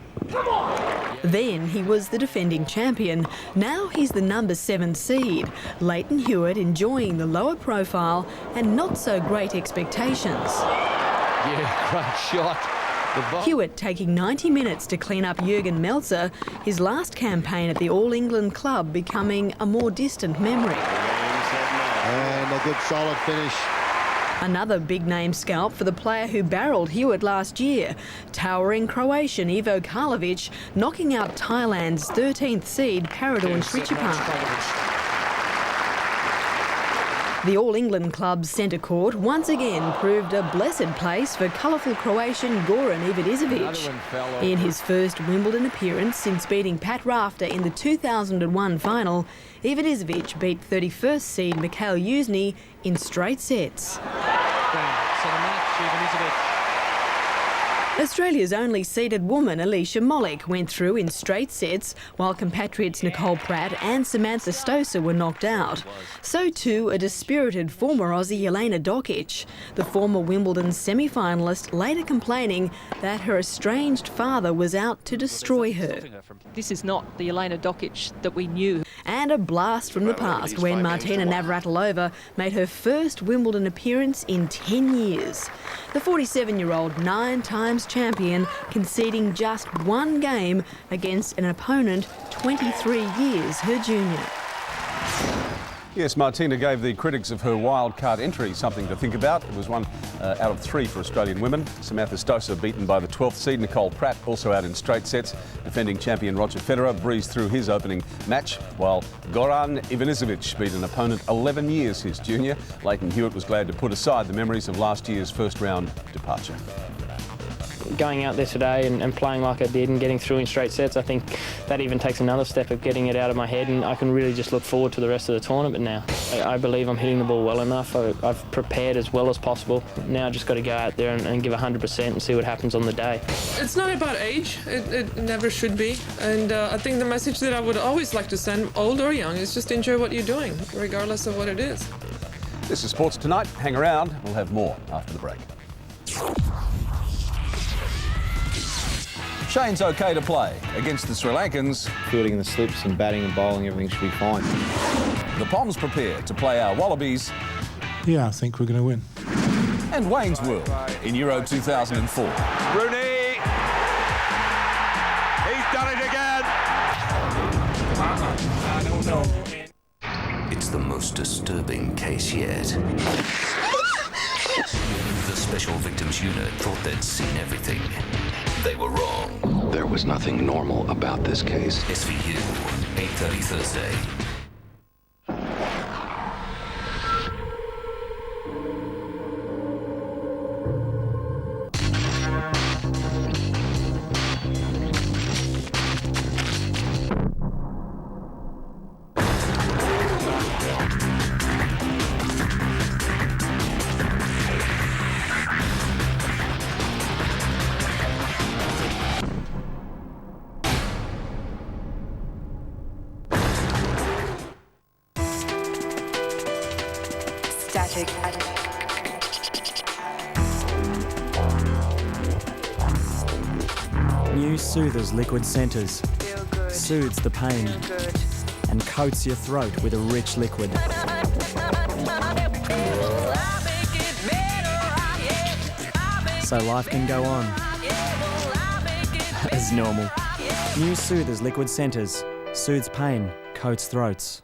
Then he was the defending champion. Now he's the number 7 seed. Leighton Hewitt enjoying the lower profile and not so great expectations. Yeah, great shot. Hewitt taking 90 minutes to clean up Jürgen Melzer, his last campaign at the All-England club becoming a more distant memory. And a good solid finish Another big-name scalp for the player who barreled Hewitt last year, towering Croatian Ivo Karlovic, knocking out Thailand's 13th seed Paradorn Srichapar. The All England club's centre court once again proved a blessed place for colourful Croatian Goran Ivanisevic. In his first Wimbledon appearance since beating Pat Rafter in the 2001 final, Ivanisevic beat 31st seed Mikhail Yuzny in straight sets. Australia's only seeded woman, Alicia Molik, went through in straight sets, while compatriots Nicole Pratt and Samantha Stoser were knocked out. So too a dispirited former Aussie Jelena Dokic, the former Wimbledon semi-finalist, later complaining that her estranged father was out to destroy her. This is not the Jelena Dokic that we knew. And a blast from the past when Martina Navratilova made her first Wimbledon appearance in 10 years. The 47-year-old 9 times champion conceding just one game against an opponent 23 years her junior. Yes, Martina gave the critics of her wild card entry something to think about. It was one out of 3 for Australian women. Samantha Stoser beaten by the 12th seed Nicole Pratt, also out in straight sets. Defending champion Roger Federer breezed through his opening match, while Goran Ivanisevic beat an opponent 11 years his junior. Leighton Hewitt was glad to put aside the memories of last year's first round departure. Going out there today and playing like I did and getting through in straight sets, I think that even takes another step of getting it out of my head, and I can really just look forward to the rest of the tournament now. I believe I'm hitting the ball well enough. I've prepared as well as possible. Now I just got to go out there and give 100% and see what happens on the day. It's not about age. It never should be. And I think the message that I would always like to send, old or young, is just enjoy what you're doing, regardless of what it is. This is Sports Tonight. Hang around. We'll have more after the break. Shane's okay to play against the Sri Lankans. Fielding the slips and batting and bowling, everything should be fine. The Poms prepare to play our Wallabies. Yeah, I think we're going to win. And Wayne's World in Euro 2004. Rooney! He's done it again! It's the most disturbing case yet. The Special Victims Unit thought they'd seen everything. They were wrong. There was nothing normal about this case. SVU, 8:30 Thursday. New Soothers Liquid Centres soothes the pain and coats your throat with a rich liquid. So life can go on as normal. New Soothers Liquid Centres soothes pain, coats throats.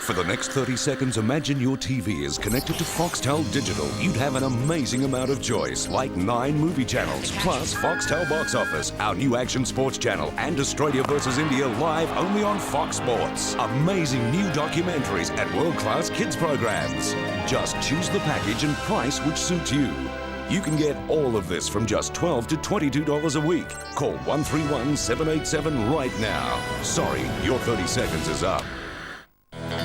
For the next 30 seconds, imagine your TV is connected to Foxtel Digital. You'd have an amazing amount of choice, like 9 movie channels, plus Foxtel Box Office, our new action sports channel, and Australia versus India live only on Fox Sports. Amazing new documentaries and world-class kids programs. Just choose the package and price which suits you. You can get all of this from just $12 to $22 a week. Call 131-787 right now. Sorry, your 30 seconds is up.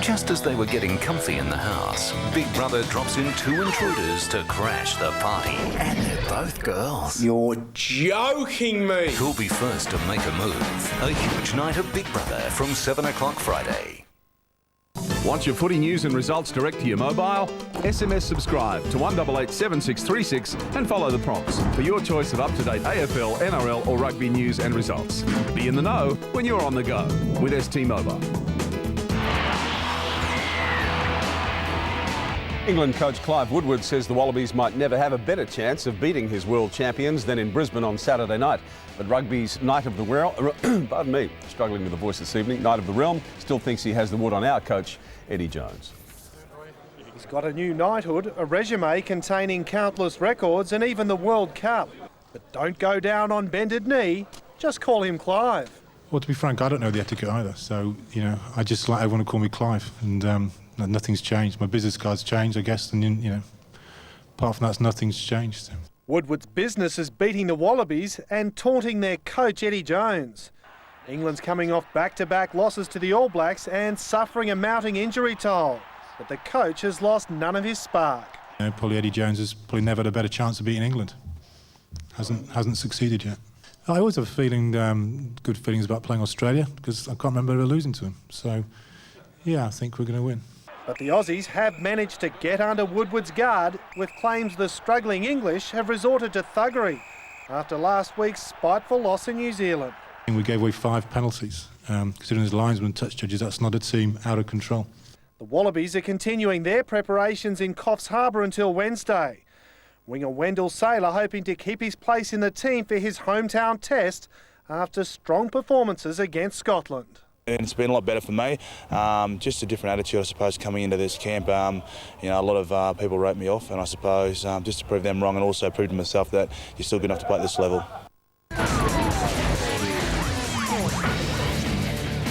Just as they were getting comfy in the house, Big Brother drops in 2 intruders to crash the party. And they're both girls. You're joking me! Who'll be first to make a move? A huge night of Big Brother from 7 o'clock Friday. Want your footy news and results direct to your mobile? SMS subscribe to 188 7636 and follow the prompts for your choice of up-to-date AFL, NRL or rugby news and results. Be in the know when you're on the go with ST Mobile. England coach Clive Woodward says the Wallabies might never have a better chance of beating his world champions than in Brisbane on Saturday night. But rugby's Knight of the Realm, pardon me, struggling with the voice this evening, Knight of the Realm, still thinks he has the wood on our coach, Eddie Jones. He's got a new knighthood, a resume containing countless records and even the World Cup. But don't go down on bended knee, just call him Clive. Well, to be frank, I don't know the etiquette either. So, you know, I just like everyone to call me Clive, and nothing's changed. My business card's changed, I guess, and, you know, apart from that, nothing's changed. Woodward's business is beating the Wallabies and taunting their coach Eddie Jones. England's coming off back-to-back losses to the All Blacks and suffering a mounting injury toll. But the coach has lost none of his spark. You know, probably Eddie Jones has probably never had a better chance of beating England. Hasn't succeeded yet. I always have a feeling, good feelings about playing Australia, because I can't remember ever losing to them. So, yeah, I think we're going to win. But the Aussies have managed to get under Woodward's guard, with claims the struggling English have resorted to thuggery after last week's spiteful loss in New Zealand. We gave away 5 penalties. Considering the linesmen touch judges, that's not a team out of control. The Wallabies are continuing their preparations in Coffs Harbour until Wednesday. Winger Wendell Saylor hoping to keep his place in the team for his hometown test after strong performances against Scotland. And it's been a lot better for me. Just a different attitude, I suppose, coming into this camp. You know, a lot of people wrote me off, and I suppose just to prove them wrong and also prove to myself that you're still good enough to play at this level.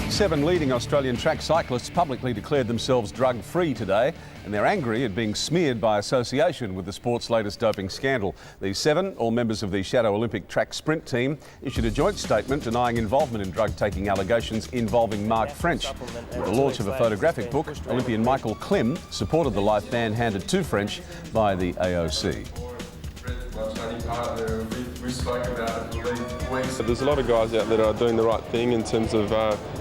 7 leading Australian track cyclists publicly declared themselves drug-free today, and they're angry at being smeared by association with the sport's latest doping scandal. These 7, all members of the Shadow Olympic track sprint team, issued a joint statement denying involvement in drug-taking allegations involving Mark French. With the launch of a photographic book, Olympian Michael Klim supported the life ban handed to French by the AOC. We spoke about it for weeks. There's a lot of guys out there that are doing the right thing in terms of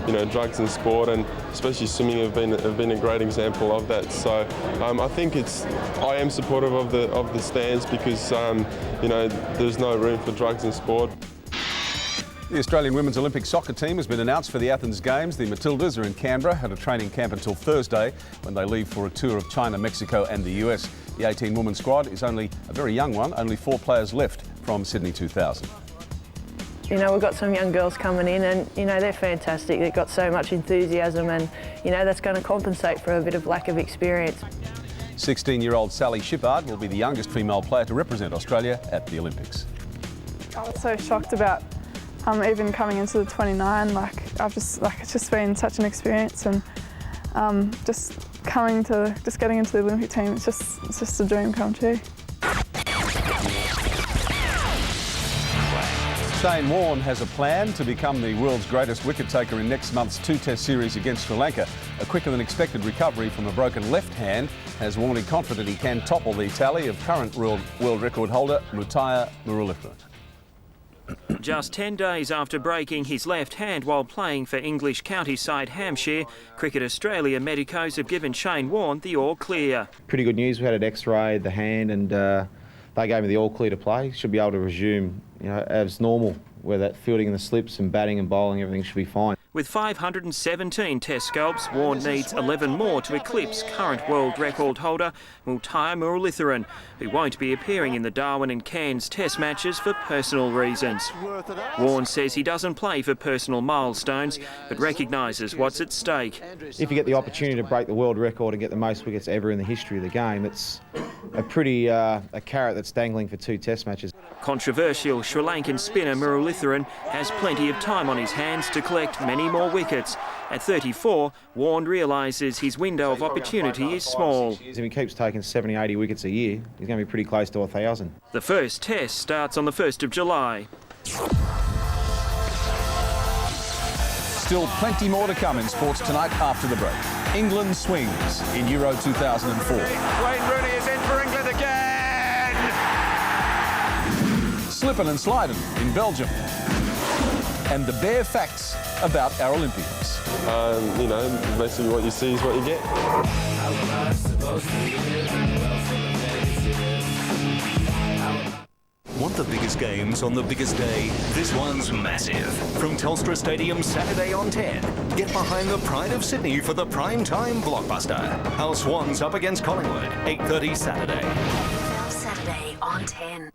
you know, drugs in sport, and especially swimming have been a great example of that. So I think I am supportive of the stance because you know, there's no room for drugs in sport. The Australian women's Olympic soccer team has been announced for the Athens Games. The Matildas are in Canberra at a training camp until Thursday, when they leave for a tour of China, Mexico and the US. The 18-woman squad is only a very young one, only 4 players left from Sydney 2000. You know, we've got some young girls coming in and, you know, they're fantastic. They've got so much enthusiasm and, you know, that's going to compensate for a bit of lack of experience. 16-year-old Sally Shippard will be the youngest female player to represent Australia at the Olympics. I was so shocked about even coming into the 29. It's just been such an experience, and just getting into the Olympic team, it's just a dream come true. Shane Warne has a plan to become the world's greatest wicket-taker in next month's 2-Test series against Sri Lanka. A quicker-than-expected recovery from a broken left hand has Warne confident he can topple the tally of current world record holder Muttiah Muralitharan. Just 10 days after breaking his left hand while playing for English county side Hampshire, Cricket Australia medicos have given Shane Warne the all clear. Pretty good news. We had an X-ray of the hand, and they gave me the all clear to play. Should be able to resume, you know, as normal, where that fielding and the slips and batting and bowling, everything should be fine. With 517 test scalps, Warne needs 11 more to eclipse current world record holder Muttiah Muralitharan, who won't be appearing in the Darwin and Cairns test matches for personal reasons. Warne says he doesn't play for personal milestones, but recognises what's at stake. If you get the opportunity to break the world record and get the most wickets ever in the history of the game, it's a pretty a carrot that's dangling for 2 test matches. Controversial Sri Lankan spinner Muralitharan has plenty of time on his hands to collect many more wickets. At 34, Warne realises his window of opportunity is small. If he keeps taking 70, 80 wickets a year, he's going to be pretty close to 1,000. The first test starts on the 1st of July. Still plenty more to come in sports tonight after the break. England swings in Euro 2004. Wayne Rooney is in for England again! Slippin' and slidin' in Belgium. And the bare facts about our Olympians. You know, basically what you see is what you get. Want the biggest games on the biggest day? This one's massive. From Telstra Stadium Saturday on 10. Get behind the pride of Sydney for the prime time blockbuster. Our Swans up against Collingwood, 8:30 Saturday. Saturday on 10.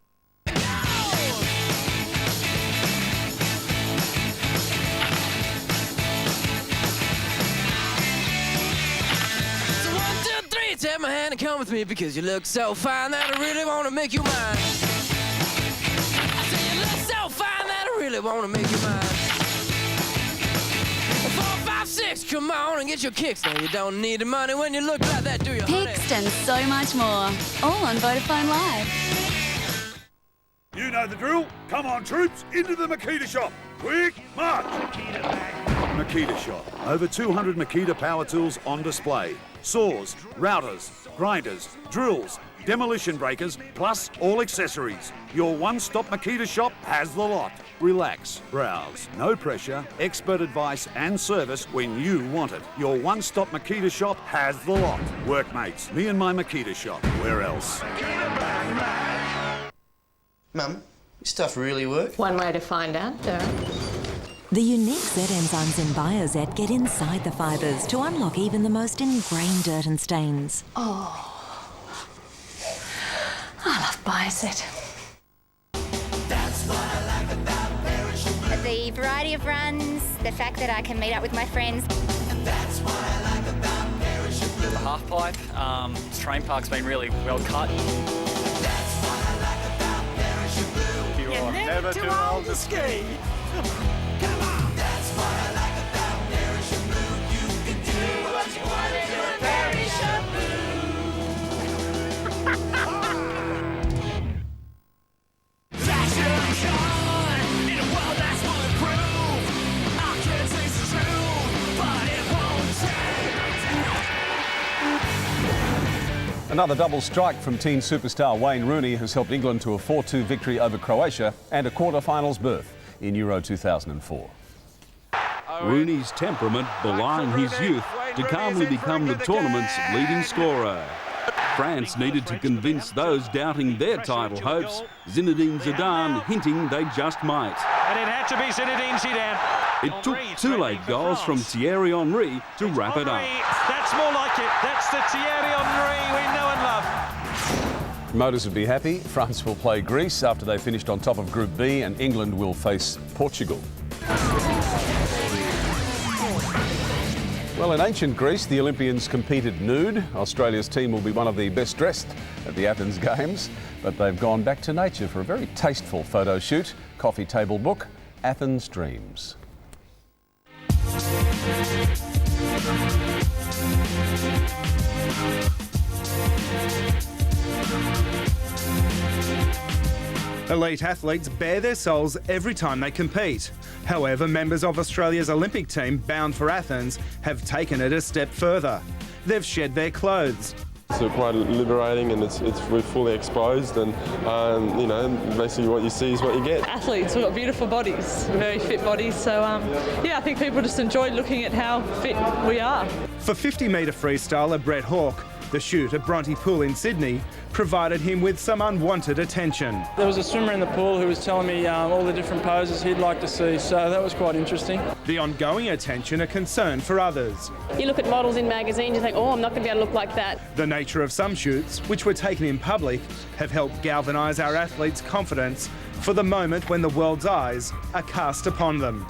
Take my hand and come with me because you look so fine that I really want to make you mine. I say you look so fine that I really want to make you mine. 4, 5, 6, come on and get your kicks. Now you don't need the money when you look like that, do you, honey? Picks and so much more, all on Vodafone Live. You know the drill. Come on, troops, into the Makita shop. Quick, march! Makita shop. Over 200 Makita power tools on display. Saws, routers, grinders, drills, demolition breakers, plus all accessories. Your one-stop Makita shop has the lot. Relax, browse, no pressure, expert advice and service when you want it. Your one-stop Makita shop has the lot. Workmates, me and my Makita shop. Where else? Mum, this stuff really works? One way to find out, Darren. The unique Z enzymes in BioZ get inside the fibres to unlock even the most ingrained dirt and stains. Oh, I love BioZ. The variety of runs, the fact that I can meet up with my friends. The half pipe, train park's been really well cut. You're never too old to ski. Come on. That's what I like about parachute blue. You can do what you want to do in parachute blue. Flash and shine in a world that's bulletproof. I can't taste the truth, but it won't change. Another double strike from teen superstar Wayne Rooney has helped England to a 4-2 victory over Croatia and a quarter-finals berth in Euro 2004. Rooney's temperament belying his youth to calmly become the tournament's leading scorer. France needed to convince those doubting their title hopes, Zinedine Zidane hinting they just might. And it had to be Zinedine Zidane. It took 2 late goals from Thierry Henry to wrap it up. That's more like it. That's the Thierry Henry we know and love. Promoters would be happy. France will play Greece after they finished on top of Group B, and England will face Portugal. Well, in ancient Greece, the Olympians competed nude. Australia's team will be one of the best dressed at the Athens Games, but they've gone back to nature for a very tasteful photo shoot. Coffee table book, Athens Dreams. Elite athletes bare their souls every time they compete. However, members of Australia's Olympic team bound for Athens have taken it a step further. They've shed their clothes. It's quite liberating, and we're fully exposed, and you know, basically what you see is what you get. Athletes, we've got beautiful bodies, very fit bodies, so yeah, I think people just enjoy looking at how fit we are. For 50-metre freestyler Brett Hawke, the shoot at Bronte Pool in Sydney provided him with some unwanted attention. There was a swimmer in the pool who was telling me all the different poses he'd like to see, so that was quite interesting. The ongoing attention a concern for others. You look at models in magazines, you think, oh, I'm not going to be able to look like that. The nature of some shoots, which were taken in public, have helped galvanise our athletes' confidence for the moment when the world's eyes are cast upon them.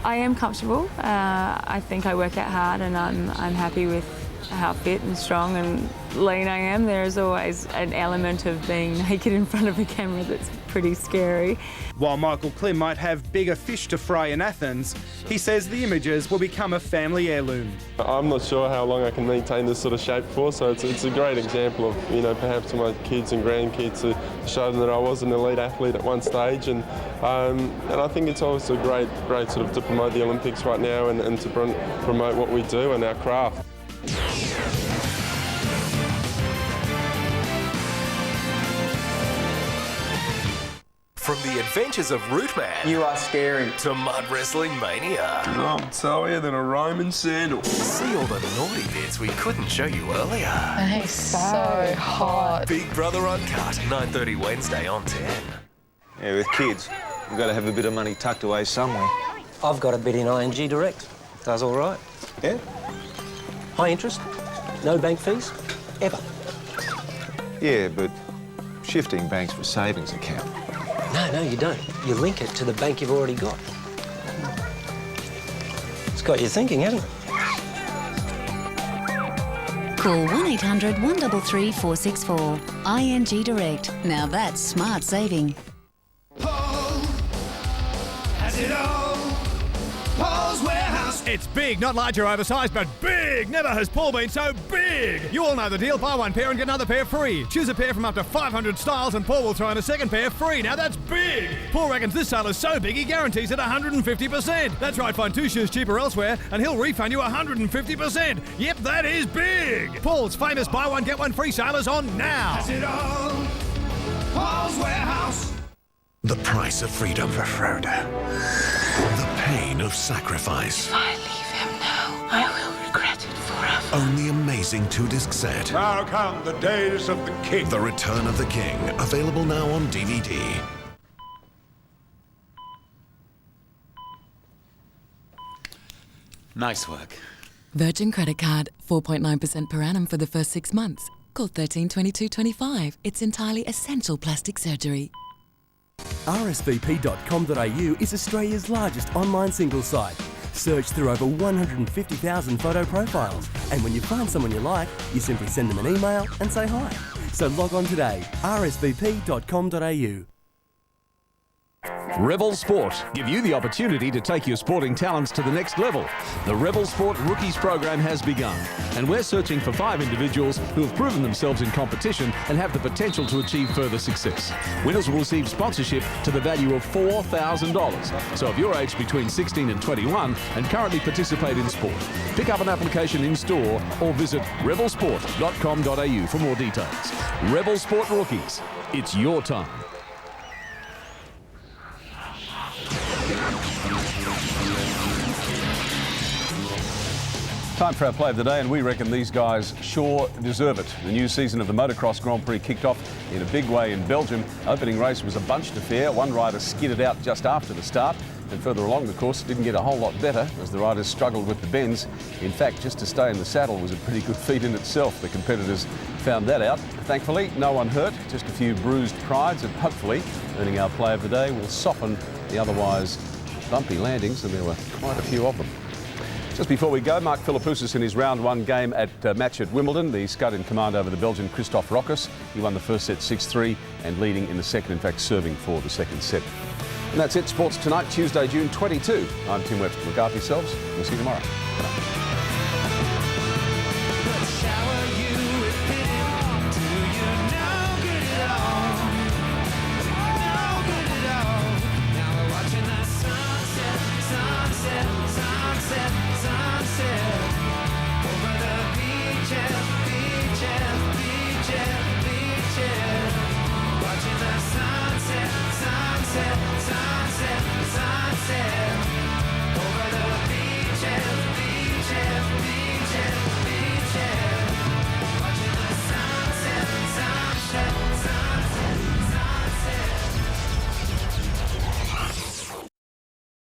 I am comfortable. I think I work out hard, and I'm happy with how fit and strong and lean I am. There's always an element of being naked in front of a camera that's pretty scary. While Michael Klim might have bigger fish to fry in Athens, he says the images will become a family heirloom. I'm not sure how long I can maintain this sort of shape for, so it's a great example of, you know, perhaps to my kids and grandkids to show them that I was an elite athlete at one stage, and I think it's also great sort of to promote the Olympics right now and to promote what we do and our craft. From the adventures of Rootman, You are scary. to mud wrestling mania. I'm taller than a Roman sandal. See all the naughty bits we couldn't show you earlier. And he's so hot. Big Brother Uncut, 9:30 Wednesday on 10. Yeah, with kids, you've got to have a bit of money tucked away somewhere. I've got a bit in ING Direct. Does all right. Yeah? High interest, no bank fees, ever. Yeah, but shifting banks for savings account. No, you don't. You link it to the bank you've already got. It's got you thinking, hasn't it? Call 1800 133 464. ING Direct. Now that's smart saving. Has it all? Paul's Warehouse. It's big, not large or oversized, but big. Never has Paul been so big. You all know the deal. Buy one pair and get another pair free. Choose a pair from up to 500 styles and Paul will throw in a second pair free. Now that's big. Paul reckons this sale is so big he guarantees it 150%. That's right, find 2 shoes cheaper elsewhere and he'll refund you 150%. Yep, that is big. Paul's famous buy one get one free sale is on now. Has it all? Paul's Warehouse. The price of freedom for Frodo. The pain of sacrifice. If I leave him now, I will regret it forever. Only amazing 2-disc set. Now come the days of the king. The Return of the King. Available now on DVD. Nice work. Virgin Credit Card, 4.9% per annum for the first 6 months. Call 132225. It's entirely essential plastic surgery. RSVP.com.au is Australia's largest online single site. Search through over 150,000 photo profiles, and when you find someone you like, you simply send them an email and say hi. So log on today, rsvp.com.au. Rebel Sport give you the opportunity to take your sporting talents to the next level. The Rebel Sport Rookies program has begun, and we're searching for 5 individuals who have proven themselves in competition and have the potential to achieve further success. Winners will receive sponsorship to the value of $4,000. So if you're aged between 16 and 21 and currently participate in sport, pick up an application in store or visit rebelsport.com.au for more details. Rebel Sport Rookies, it's your time. Time for our play of the day, and we reckon these guys sure deserve it. The new season of the Motocross Grand Prix kicked off in a big way in Belgium. Opening race was a bunched affair. One rider skidded out just after the start, and further along the course it didn't get a whole lot better as the riders struggled with the bends. In fact, just to stay in the saddle was a pretty good feat in itself. The competitors found that out. Thankfully, no one hurt, just a few bruised prides, and hopefully earning our play of the day will soften the otherwise bumpy landings, and there were quite a few of them. Just before we go, Mark Philippoussis in his round 1 game match at Wimbledon. The Scud in command over the Belgian Christophe Roccas. He won the first set 6-3 and leading in the second, in fact serving for the second set. And that's it, Sports Tonight, Tuesday, June 22. I'm Tim Webster. Look after yourselves. We'll see you tomorrow. Good night.